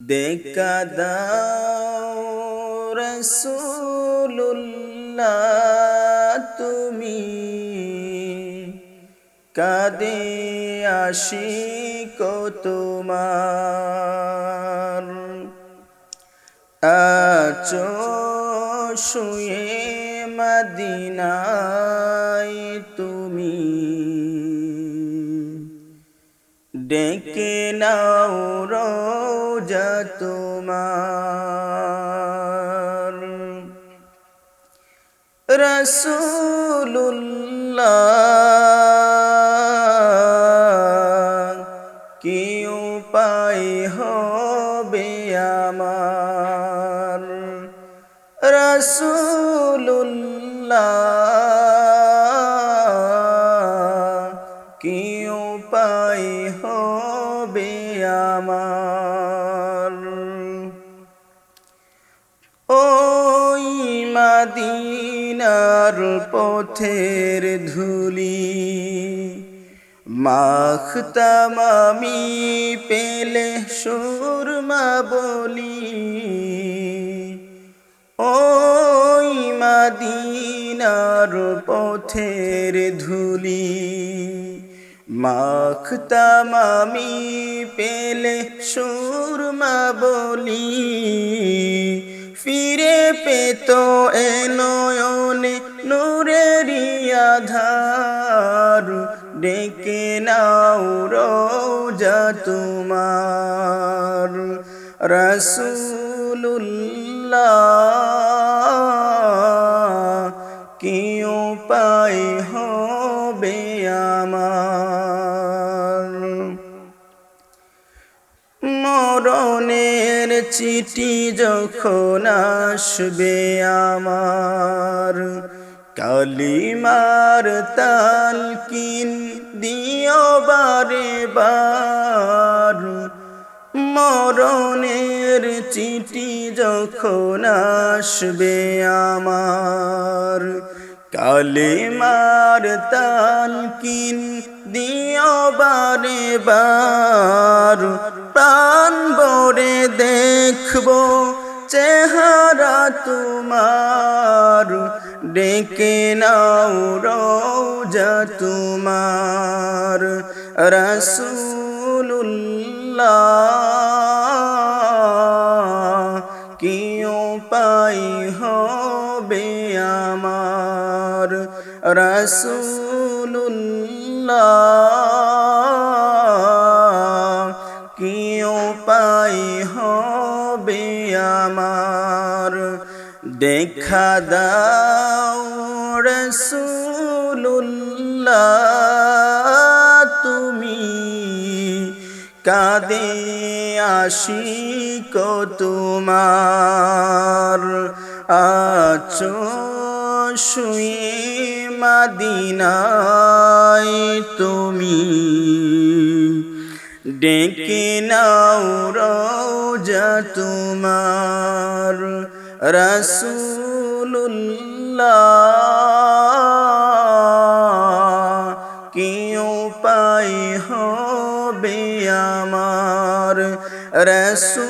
দেখা দাও রাসূলুল্লাহ তুমি কাঁদে আশিক তোমার আছো শুয়ে মদিনায় তুমি ডেকে নাও রোজা তোমার রাসূলুল্লাহ কি উপায় হবে আমার রাসূলুল্লাহ কি উপায় হবে আমার ওই মদিনার পথের ধুলি মাখতাম আমি পেলে সুরমা বলি ওই মদিনার পথের ধুলি মাখতাম আমি পেলে সুরমা বলি ফিরে পেত এ নয়নে নূরেরি আধার ডেকে নাও রোজা তোমার রাসূলুল্লাহ কি উপায় হবে আমার মরণের চিঠি যখন আসবে আমার কালিমার তালকিন দিও বারে বার মরণের চিঠি যখন আসবে আমার কালিমার তালকিন দিও বারে বার প্রাণ ভরে দেখবো চেহারা তোমার ডেকে নাও রোজা তোমার রাসূলুল্লাহ কি উপায় হবে আমার রাসূলুল্লাহ কি উপায় হবে আমার দেখা দাও রাসূলুল্লাহ তুমি কাঁদে আশিক তোমার আছো শুয়ে মদিনায় তুমি ডেকে নাও রোজা তোমার রাসূলুল্লাহ কি উপায় হবে আমার রাসূলুল্লাহ